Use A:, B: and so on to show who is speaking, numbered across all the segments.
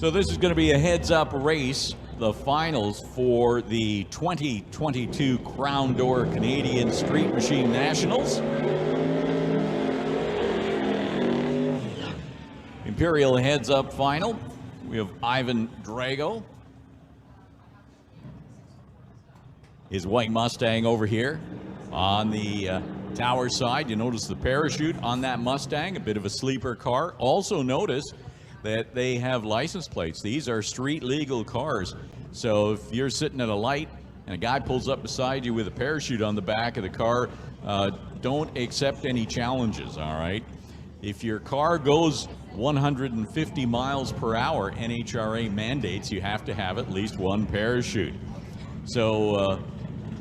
A: So this is going to be a heads-up race, the finals for the 2022 Crown Door Canadian Street Machine Nationals. Imperial heads-up final. We have Ivan Drago. His white Mustang over here on the tower side. You notice the parachute on that Mustang, a bit of a sleeper car. Also notice that they have license plates. These are street legal cars. So if you're sitting at a light and a guy pulls up beside you with a parachute on the back of the car, don't accept any challenges, all right? If your car goes 150 miles per hour, NHRA mandates you have to have at least one parachute. So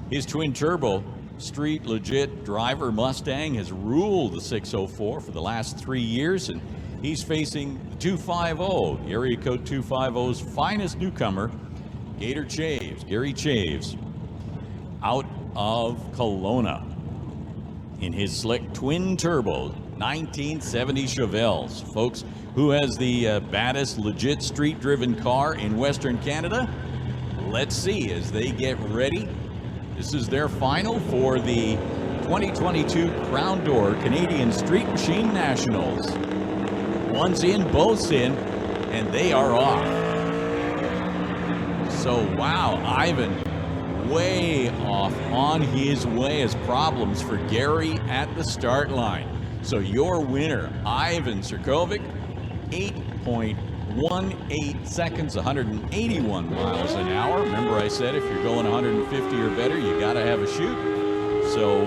A: his twin turbo street legit driver Mustang has ruled the 604 for the last 3 years, and he's facing the 250, the area code 250's finest newcomer, Gary Chaves, out of Kelowna in his slick twin turbo 1970 Chevelles. Folks, who has the baddest legit street driven car in Western Canada? Let's see as they get ready. This is their final for the 2022 Crown Door Canadian Street Machine Nationals. One's in, both's in, and they are off. So, wow, Ivan way off on his way as problems for Gary at the start line. So your winner, Ivan Sirkovic, 8.18 seconds, 181 miles an hour. Remember I said if you're going 150 or better, you got to have a chute. So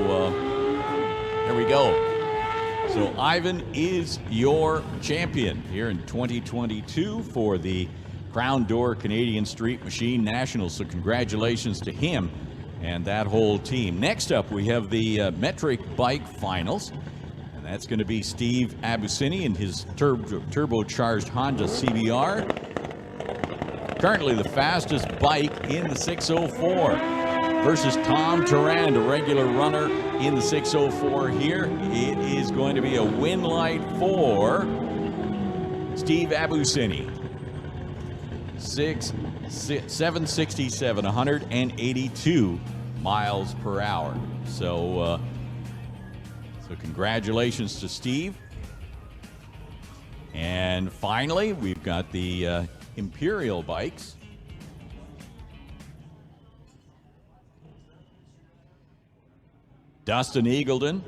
A: there we go. So Ivan is your champion here in 2022 for the Crown Door Canadian Street Machine Nationals. So congratulations to him and that whole team. Next up, we have the metric bike finals. And that's going to be Steve Abusini and his turbocharged Honda CBR. Currently the fastest bike in the 604 versus Tom Tarand, a regular runner in the 604 here. It is going to be a win light for Steve Abusini. 767, 182 miles per hour. So congratulations to Steve. And finally, we've got the Imperial bikes. Dustin Eagleton,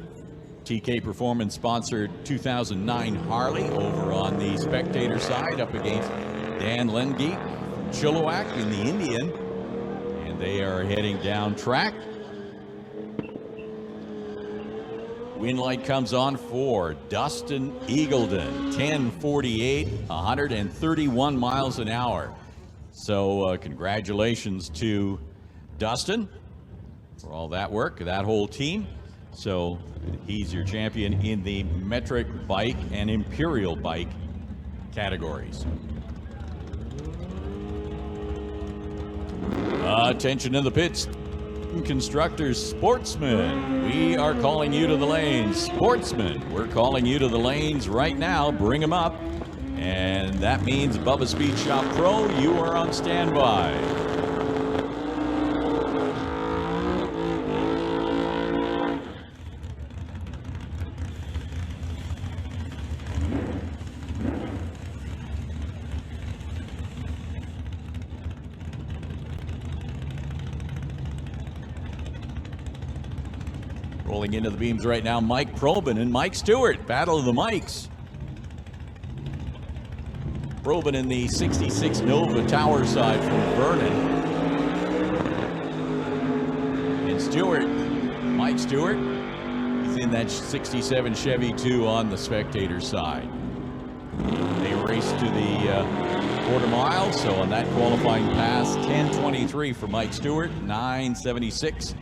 A: TK Performance sponsored 2009 Harley over on the spectator side up against Dan Lengeek from Chilliwack in the Indian. And they are heading down track. Win light comes on for Dustin Eagleton, 10:48, 131 miles an hour. So congratulations to Dustin for all that work, that whole team. So he's your champion in the metric bike and Imperial bike categories. Attention in the pits. Constructors, sportsmen, we are calling you to the lanes. Sportsmen, we're calling you to the lanes right now. Bring them up. And that means Bubba Speed Shop Pro, you are on standby. Rolling into the beams right now, Mike Probin and Mike Stewart. Battle of the Mikes. Probin in the 66 Nova tower side from Vernon. And Stewart, Mike Stewart, he's in that 67 Chevy 2 on the spectator side. They race to the quarter mile, so on that qualifying pass, 10:23 for Mike Stewart, 9:76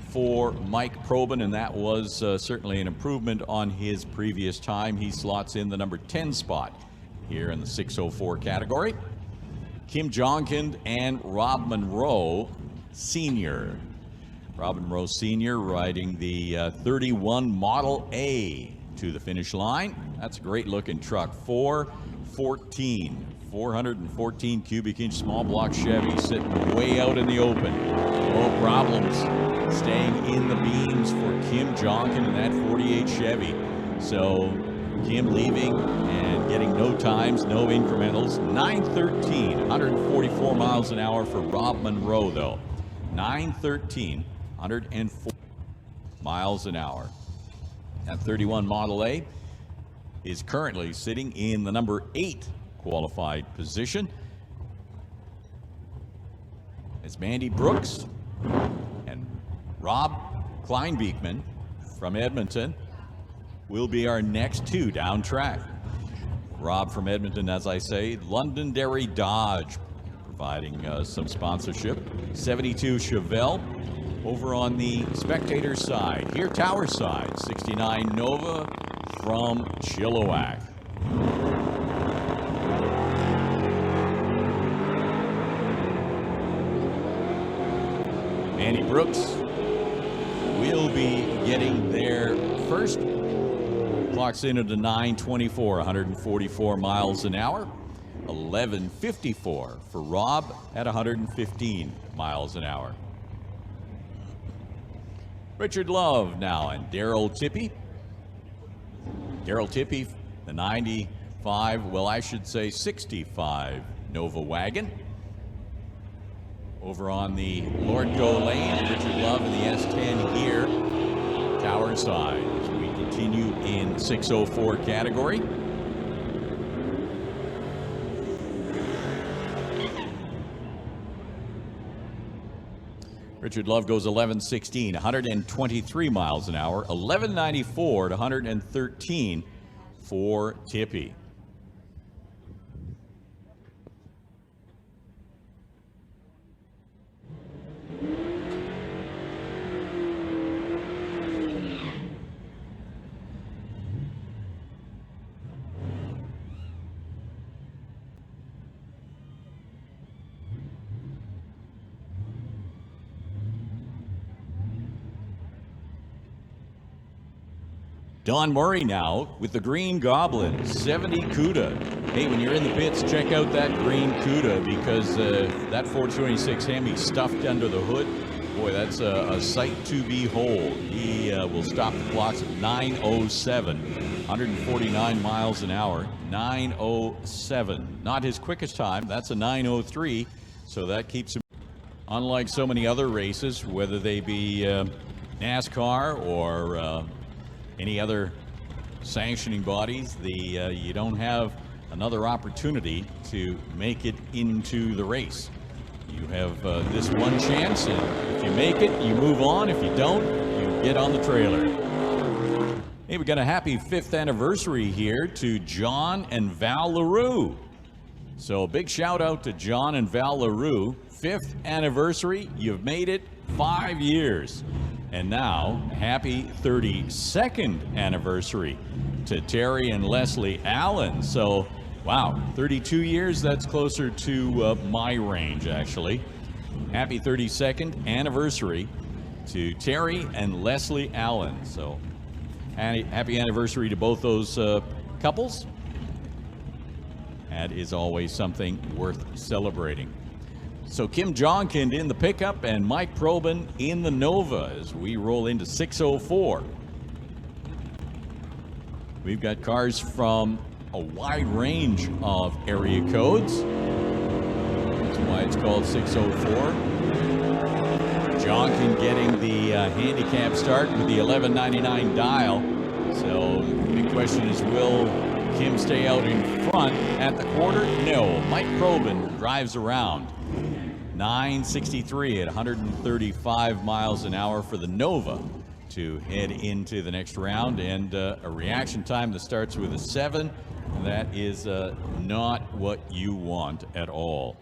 A: for Mike Probin, and that was certainly an improvement on his previous time. He slots in the number 10 spot here in the 604 category. Kim Jonkind and Rob Monroe Sr. Rob Monroe Sr. riding the 31 Model A to the finish line. That's a great looking truck. 4:14 414 cubic inch small block Chevy sitting way out in the open. No problems staying in the beams for Kim Jonkin in that 48 Chevy. So Kim leaving and getting no times, no incrementals. 9:13, 144 miles an hour for Rob Monroe, though. 9:13, 104 miles an hour. That 31 Model A is currently sitting in the number 8 qualified position. It's Mandy Brooks and Rob Kleinbeekman from Edmonton will be our next two down track. Rob from Edmonton, as I say, Londonderry Dodge providing some sponsorship. 72 Chevelle over on the spectator side. Here, tower side, 69 Nova from Chilliwack. Mandy Brooks will be getting there first. Clocks in at a 9:24, 144 miles an hour. 11:54 for Rob at 115 miles an hour. Richard Love now and Daryl Tippy. Daryl Tippy, the 95, well, I should say 65 Nova wagon. Over on the Lordco lane, Richard Love in the S10 here, tower side, as we continue in 604 category. Richard Love goes 11:16, 123 miles an hour, 11:94 to 113 for Tippy. Don Murray now with the Green Goblin, 70 CUDA. Hey, when you're in the pits, check out that green CUDA because that 426 Hemi stuffed under the hood, boy, that's a sight to behold. He will stop the clocks at 9:07, 149 miles an hour, 9:07. Not his quickest time, that's a 9:03, so that keeps him, unlike so many other races, whether they be NASCAR or any other sanctioning bodies, you don't have another opportunity to make it into the race. You have this one chance, and if you make it, you move on. If you don't, you get on the trailer. Hey, we got a happy 5th anniversary here to John and Val LaRue. So big shout out to John and Val LaRue. 5th anniversary, you've made it 5 years. And now, happy 32nd anniversary to Terry and Leslie Allen. So, wow, 32 years, that's closer to my range, actually. Happy 32nd anniversary to Terry and Leslie Allen. So, happy anniversary to both those couples. That is always something worth celebrating. So Kim Jonkin in the pickup and Mike Probin in the Nova as we roll into 604. We've got cars from a wide range of area codes. That's why it's called 604. Jonkin getting the handicap start with the 1199 dial. So the big question is, will Kim stay out in front at the quarter? No. Mike Probin drives around. 9:63 at 135 miles an hour for the Nova to head into the next round, and a reaction time that starts with a 7. That is not what you want at all.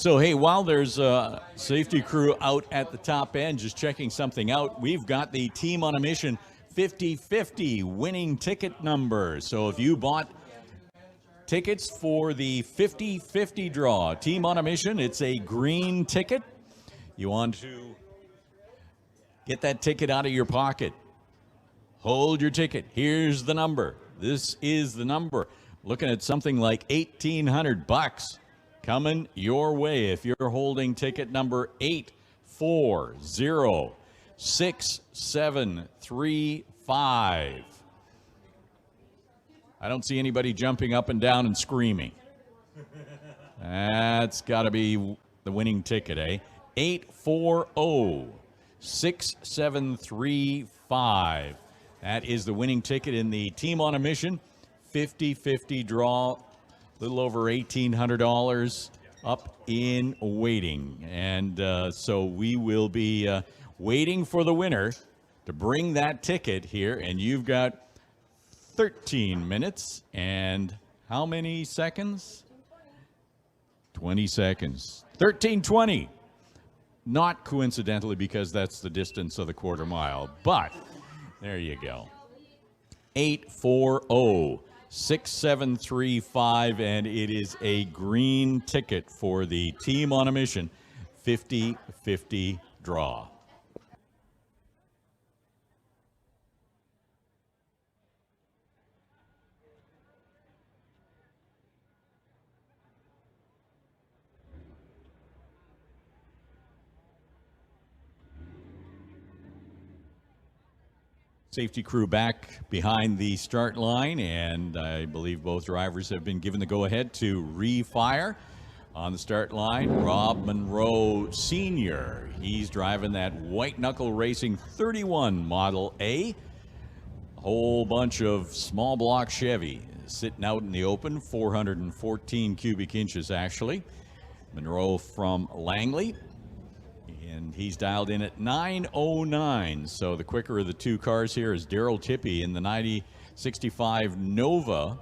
A: So, hey, while there's a safety crew out at the top end just checking something out, we've got the Team on a Mission 50/50 winning ticket number. So if you bought tickets for the 50/50 draw, Team on a Mission, it's a green ticket. You want to get that ticket out of your pocket. Hold your ticket. Here's the number. This is the number. Looking at something like $1,800 coming your way if you're holding ticket number 8406735. I don't see anybody jumping up and down and screaming. That's got to be the winning ticket, eh? 8406735. That is the winning ticket in the Team on a Mission 50/50 draw. A little over $1,800 up in waiting. And so we will be waiting for the winner to bring that ticket here. And you've got 13 minutes and how many seconds? 20 seconds. 13:20. Not coincidentally, because that's the distance of the quarter mile. But there you go. 8406735, and it is a green ticket for the Team on a Mission 50/50 draw. Safety crew back behind the start line, and I believe both drivers have been given the go-ahead to refire. On the start line, Rob Monroe Sr. He's driving that White Knuckle Racing 31 Model A. A whole bunch of small block Chevy sitting out in the open, 414 cubic inches actually. Monroe from Langley. And he's dialed in at 9:09. So the quicker of the two cars here is Daryl Tippy in the 9065 Nova.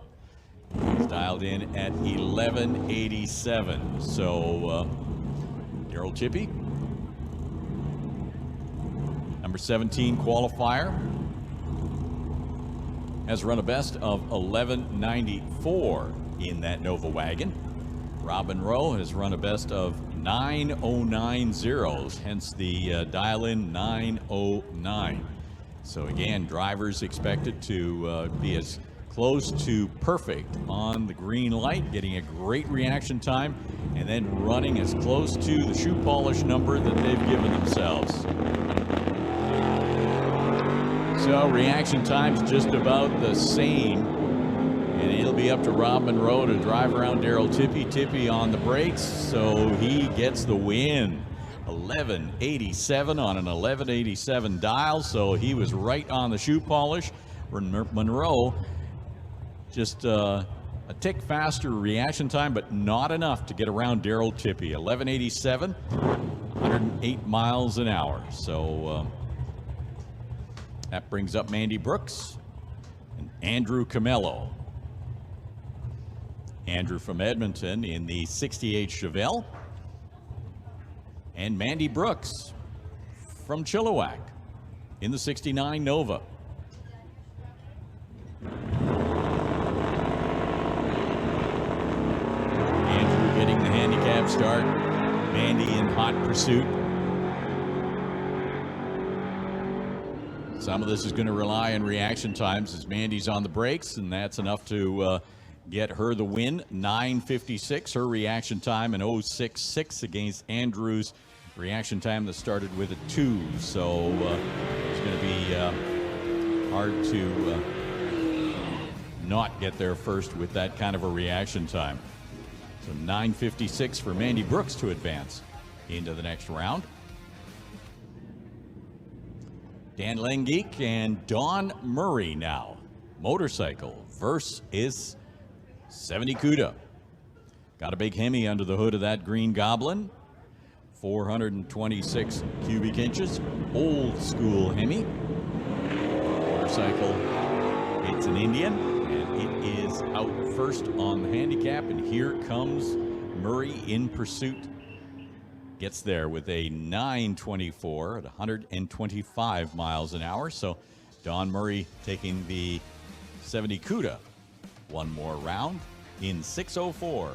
A: He's dialed in at 11:87. So Daryl Tippy, number 17 qualifier, has run a best of 11:94 in that Nova wagon. Robin Rowe has run a best of 9:090, hence the dial-in 9:09. So again, drivers expected to be as close to perfect on the green light, getting a great reaction time, and then running as close to the shoe polish number that they've given themselves. So reaction time's just about the same. And it'll be up to Rob Monroe to drive around Daryl Tippy. Tippy on the brakes, so he gets the win. 11:87 on an 11:87 dial, so he was right on the shoe polish. Monroe just a tick faster reaction time, but not enough to get around Daryl Tippy. 11:87, 108 miles an hour. So that brings up Mandy Brooks and Andrew Camello. Andrew from Edmonton in the 68 Chevelle. And Mandy Brooks from Chilliwack in the 69 Nova. Andrew getting the handicap start. Mandy in hot pursuit. Some of this is going to rely on reaction times as Mandy's on the brakes, and that's enough to get her the win. 9:56 her reaction time, and 0:66 against Andrew's reaction time that started with a 2. So it's going to be hard to not get there first with that kind of a reaction time. So 9:56 for Mandy Brooks to advance into the next round. Dan Lengeek and Don Murray now. Motorcycle versus 70 CUDA. Got a big Hemi under the hood of that Green Goblin. 426 cubic inches. Old school Hemi. Motorcycle, it's an Indian, and it is out first on the handicap, and here comes Murray in pursuit gets there with a 9:24 at 125 miles an hour. So Don Murray taking the 70 CUDA one more round in 6:04.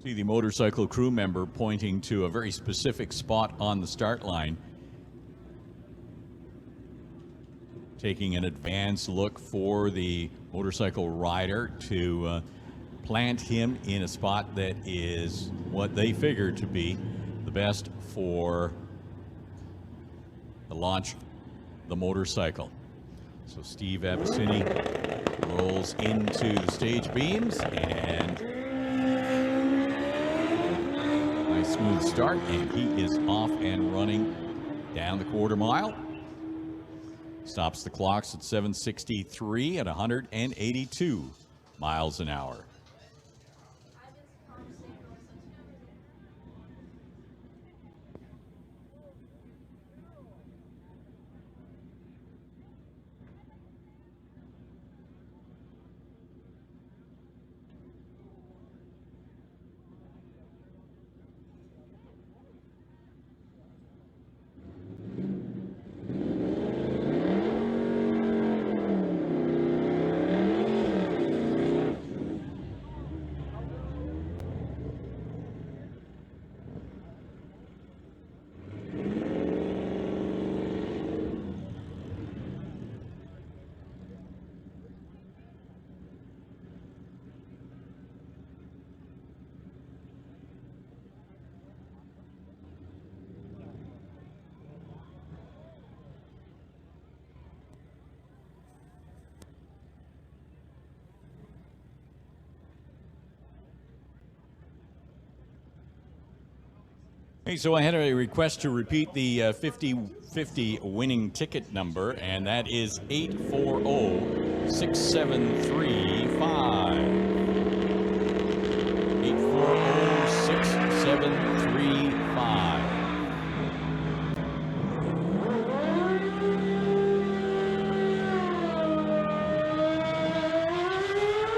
A: See the motorcycle crew member pointing to a very specific spot on the start line, taking an advanced look for the motorcycle rider to plant him in a spot that is what they figure to be the best for the launch of the motorcycle. So Steve Abbassini rolls into the stage beams, and smooth start, and he is off and running down the quarter mile. Stops the clocks at 7:63 at 182 miles an hour. Hey, so I had a request to repeat the 50-50 winning ticket number, and that is 840-6735. 840-6735.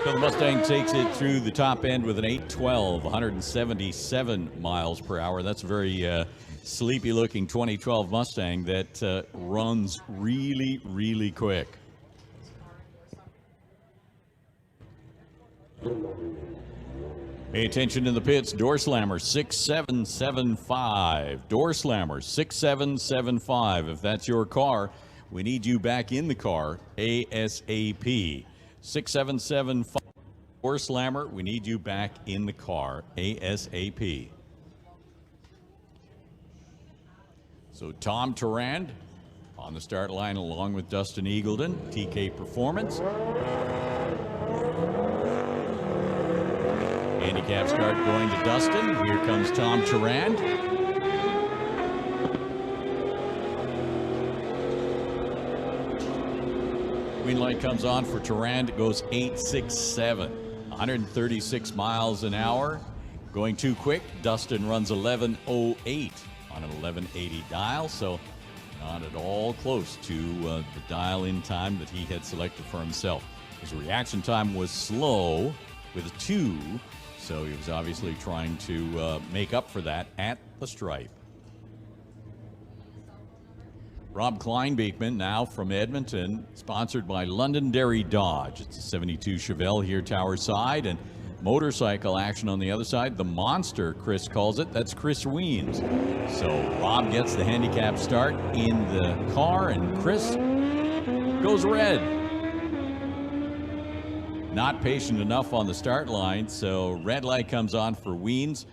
A: So the Mustang takes it through the top end with an 812, 177 miles per hour. That's a very sleepy-looking 2012 Mustang that runs really, really quick. Pay attention in the pits. Door slammer 6775. Door slammer 6775. If that's your car, we need you back in the car ASAP. 6775. Door slammer, we need you back in the car ASAP. So Tom Turand on the start line along with Dustin Eagleton, TK Performance. Handicap start going to Dustin. Here comes Tom Turand. Green light comes on for Turand. It goes 867, 136 miles an hour. Going too quick. Dustin runs 1108 on an 1180 dial, so not at all close to the dial-in time that he had selected for himself. His reaction time was slow with a 2, so he was obviously trying to make up for that at the stripe. Rob Kleinbeekman now from Edmonton, sponsored by Londonderry Dodge. It's a 72 Chevelle here, tower side, and motorcycle action on the other side. The monster, Chris calls it. That's Chris Weems. So Rob gets the handicap start in the car, and Chris goes red. not patient enough on the start line, so red light comes on for Wiens,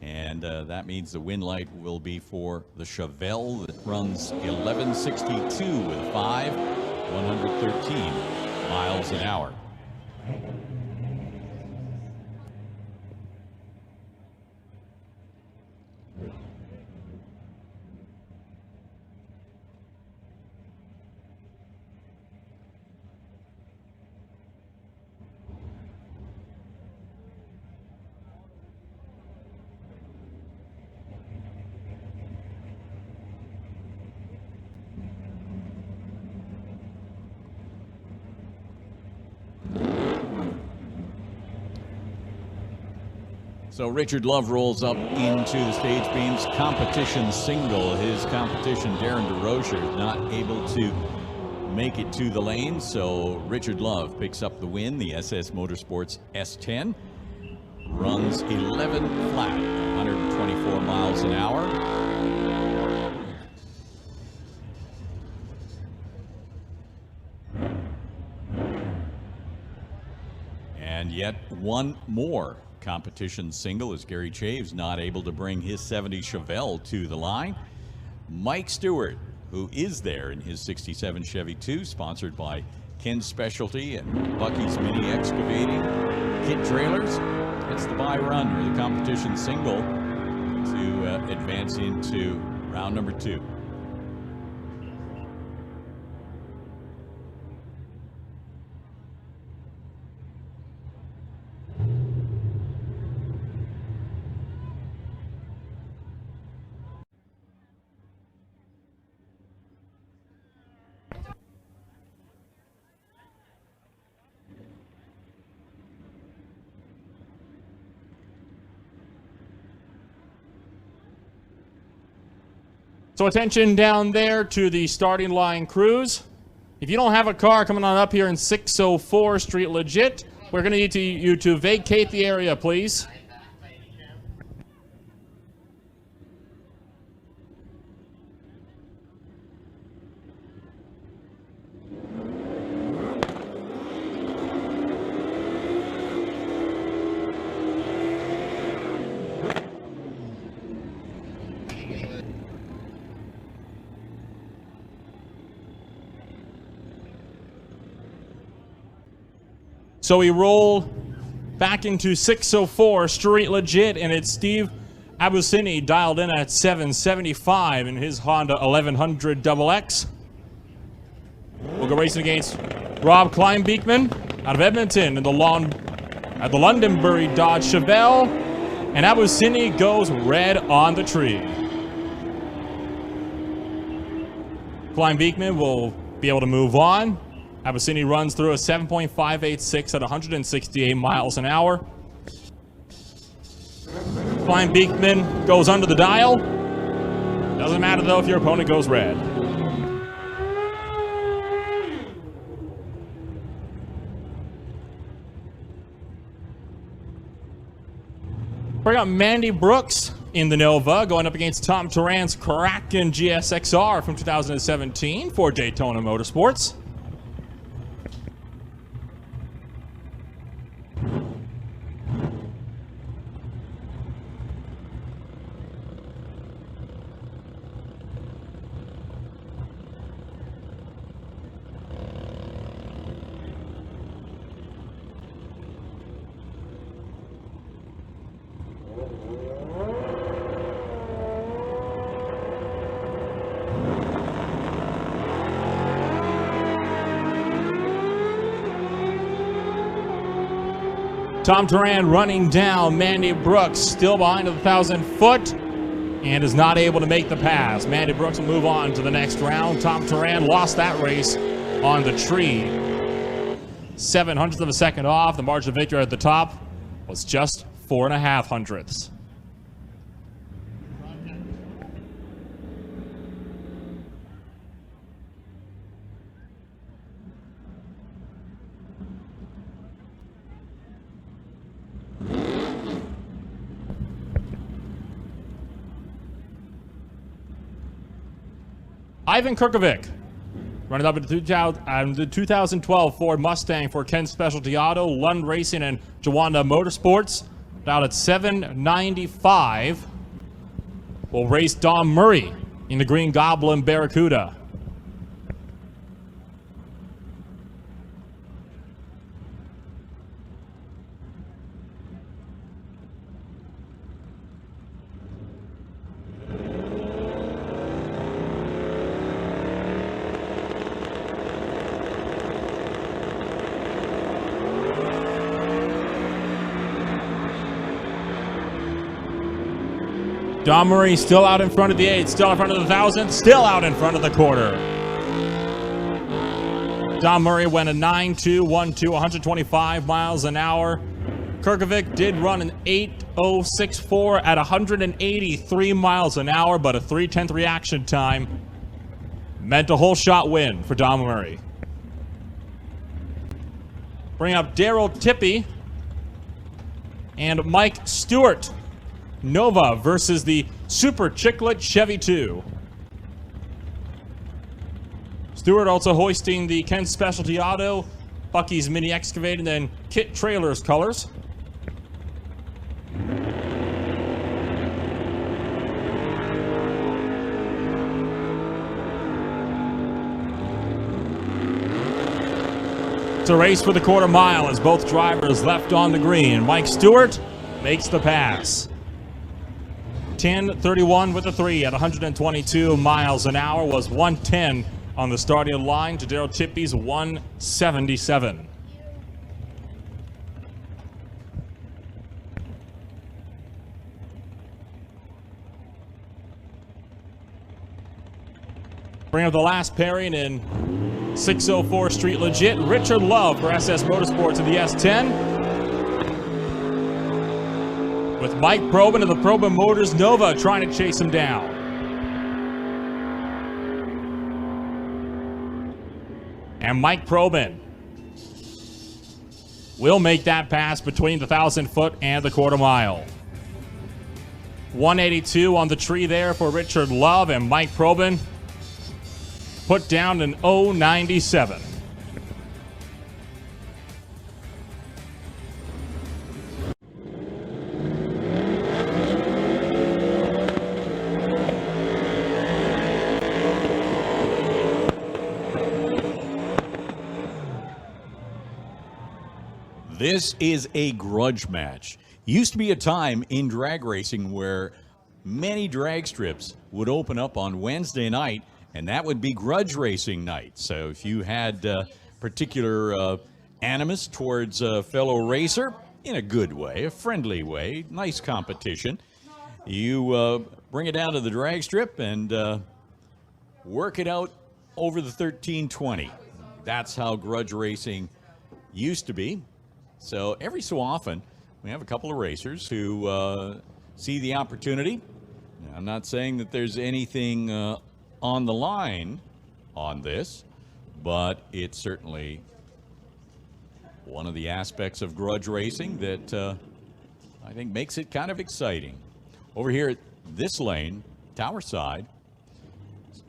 A: and that means the win light will be for the Chevelle that runs 11:62 with 113 miles an hour. So Richard Love rolls up into the stage beams. Competition single. His competition, Darren DeRocher, is not able to make it to the lane. So Richard Love picks up the win. The SS Motorsports S10 runs 11 flat, 124 miles an hour. And yet one more competition single as Gary Chaves not able to bring his 70 Chevelle to the line. Mike Stewart, who is there in his 67 Chevy 2, sponsored by Ken's Specialty and Bucky's Mini Excavating Kit Trailers, gets the bye run or the competition single to advance into round number 2.
B: So attention down there to the starting line crews. If you don't have a car coming on up here in 604 Street Legit, we're going to need you to vacate the area, please. So we roll back into 604 Street Legit, and it's Steve Abusini dialed in at 775 in his Honda 1100 XX. We'll go racing against Rob Kleinbeekman out of Edmonton in the at the Londonderry Dodge Chevelle, and Abusini goes red on the tree. Kleinbeekman will be able to move on. Abusini runs through a 7.586 at 168 miles an hour. Kleinbeekman goes under the dial. Doesn't matter though if your opponent goes red. We got Mandy Brooks in the Nova going up against Tom Turan's Kraken GSXR from 2017 for Daytona Motorsports. Tom Turan running down Mandy Brooks, still behind the 1,000 foot, and is not able to make the pass. Mandy Brooks will move on to the next round. Tom Turan lost that race on the tree. 0.07 of a second off. The margin of victory at the top was just 4.5 hundredths. Ivan Kirkovic Running up in the 2012 Ford Mustang for Ken Specialty Auto, Lund Racing, and Jawanda Motorsports. Down at 795, will race Don Murray in the Green Goblin Barracuda. Don Murray still out in front of the 8, still in front of the 1,000, still out in front of the quarter. Don Murray went a 9.212, 125 miles an hour. Kirkovic did run an 8.064 at 183 miles an hour, but a 3/10 reaction time meant a whole shot win for Don Murray. Bring up Daryl Tippy and Mike Stewart. Nova versus the Super Chiclet Chevy 2. Stewart also hoisting the Ken Specialty Auto, Bucky's Mini Excavating, and Kit Trailers colors. It's a race for the quarter mile as both drivers left on the green. Mike Stewart makes the pass. 10:31 with a 3 at 122 miles an hour was 110 on the starting line to Daryl Tippy's 177. Bring up the last pairing in 604 Street Legit. Richard Love for SS Motorsports in the S10. With Mike Probin of the Probin Motors Nova trying to chase him down. And Mike Probin will make that pass between the 1,000-foot and the quarter mile. 182 on the tree there for Richard Love, and Mike Probin put down an 0.97.
A: This is a grudge match. Used to be a time in drag racing where many drag strips would open up on Wednesday night, and that would be grudge racing night. So if you had particular animus towards a fellow racer, in a good way, a friendly way, nice competition, you bring it down to the drag strip and work it out over the 1320. That's how grudge racing used to be. So every so often, we have a couple of racers who see the opportunity. Now, I'm not saying that there's anything on the line on this, but it's certainly one of the aspects of grudge racing that I think makes it kind of exciting. Over here at this lane, tower side,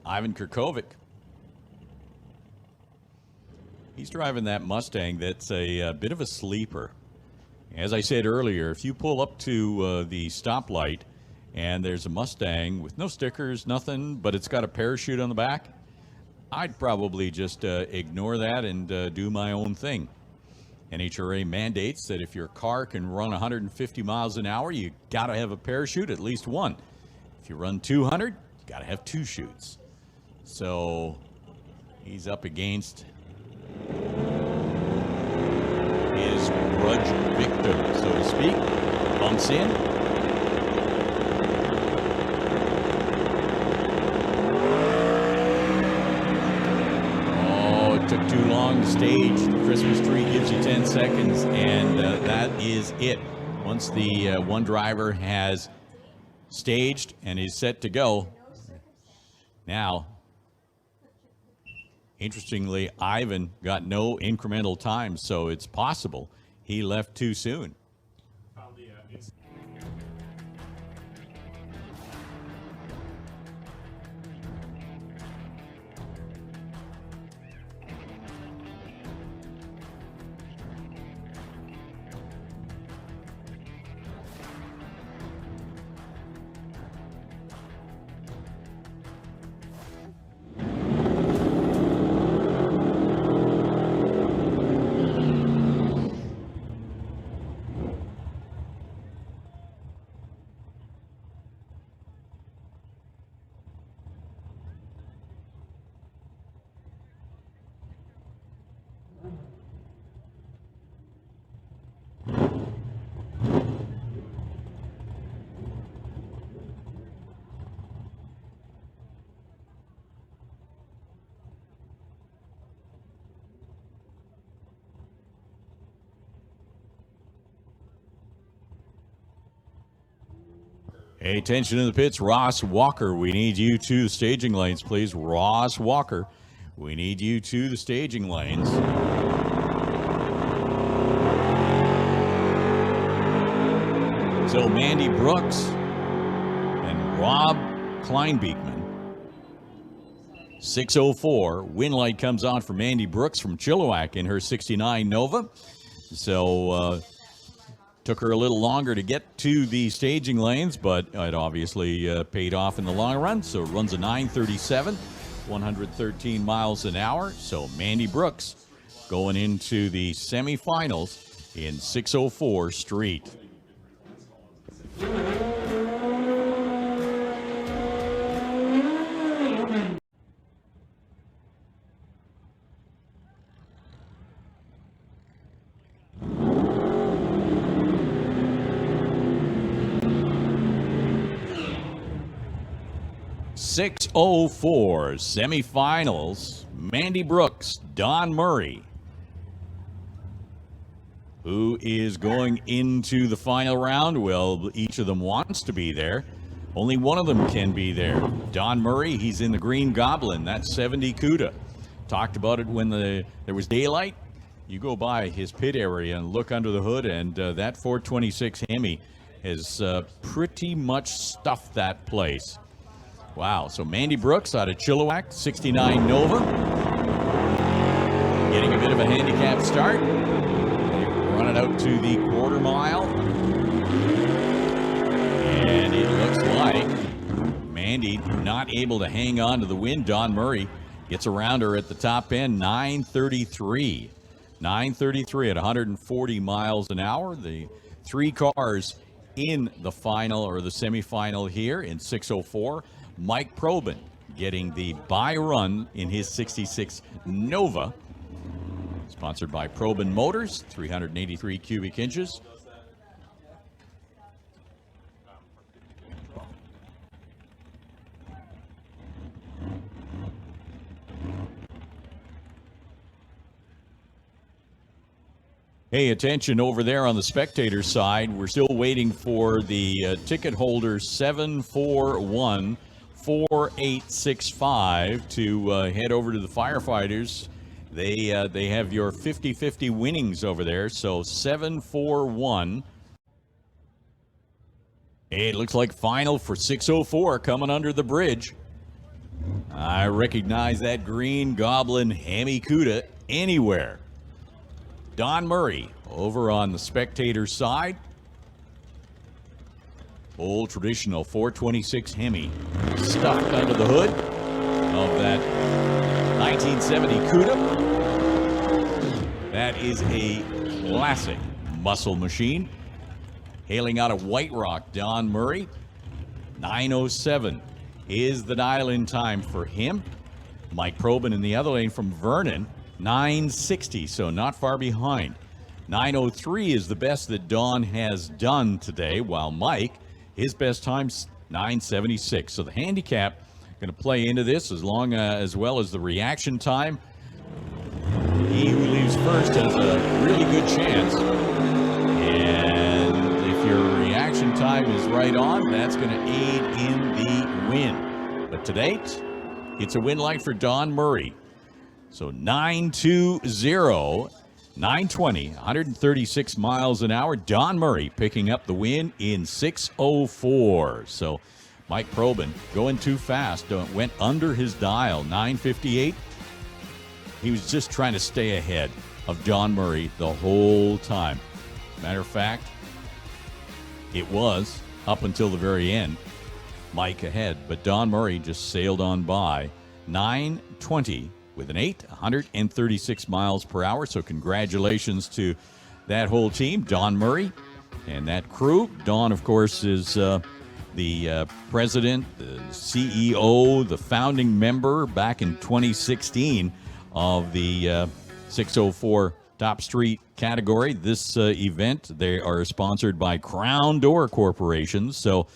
A: Ivan Kirkovic. He's driving that Mustang that's a bit of a sleeper. As I said earlier, if you pull up to the stoplight and there's a Mustang with no stickers, nothing, but it's got a parachute on the back, I'd probably just ignore that and do my own thing. NHRA mandates that if your car can run 150 miles an hour, you got to have a parachute, at least one. If you run 200, you got to have 2 chutes. So he's up against his grudge victim, so to speak. Bumps in. Oh, it took too long to stage. The Christmas tree gives you 10 seconds, and that is it. Once the one driver has staged and is set to go, now, interestingly, Ivan got no incremental time, so it's possible he left too soon. Hey, attention in the pits. Ross Walker, we need you to the staging lanes, please. Ross Walker, we need you to the staging lanes. So Mandy Brooks and Rob Kleinbeekman. 6:04. Win light comes on for Mandy Brooks from Chilliwack in her 69 Nova. So took her a little longer to get to the staging lanes, but it obviously paid off in the long run. So it runs a 9:37, 113 miles an hour. So Mandy Brooks going into the semifinals in 6:04 Street. .604 semifinals. Mandy Brooks, Don Murray. Who is going into the final round? Well, each of them wants to be there. Only one of them can be there. Don Murray, he's in the Green Goblin. That's 70 CUDA. Talked about it when there was daylight. You go by his pit area and look under the hood, and that 426 Hemi has pretty much stuffed that place. Wow, so Mandy Brooks out of Chilliwack, 69 Nova. Getting a bit of a handicap start. Run it out to the quarter mile. And it looks like Mandy not able to hang on to the win. Don Murray gets around her at the top end, 9:33. 9:33 at 140 miles an hour. The three cars in the final or the semifinal here in 6:04. Mike Probin getting the bye run in his 66 Nova. Sponsored by Probin Motors, 383 cubic inches. Hey, attention over there on the spectator side. We're still waiting for the ticket holder 741-4865 to head over to the firefighters. They have your 50-50 winnings over there. So 741. Hey, it looks like final for 6:04 coming under the bridge. I recognize that Green Goblin Hemi CUDA anywhere. Don Murray over on the spectator side. Old traditional 426 Hemi stuffed under the hood of that 1970 CUDA. That is a classic muscle machine. Hailing out of White Rock, Don Murray. 9:07 is the dial-in time for him. Mike Probin in the other lane from Vernon. 9:60, so not far behind. 9:03 is the best that Don has done today, while Mike, his best time's 9:76. So the handicap going to play into this as well as the reaction time. He who leaves first has a really good chance. And if your reaction time is right on, that's going to aid in the win. But to date, it's a win light for Don Murray. So 920, 920, 136 miles an hour. Don Murray picking up the win in 6:04. So Mike Probin going too fast. Went under his dial, 9:58. He was just trying to stay ahead of Don Murray the whole time. Matter of fact, it was up until the very end. Mike ahead, but Don Murray just sailed on by. 9:20. With an 136 miles per hour. So congratulations to that whole team, Don Murray and that crew. Don, of course, is the president, the CEO, the founding member back in 2016 of the 604 Top Street category. This event, they are sponsored by Crown Door Corporation. So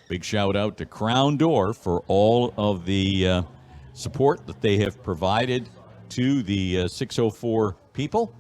A: big shout out to Crown Door for all of the support that they have provided to the 604 people.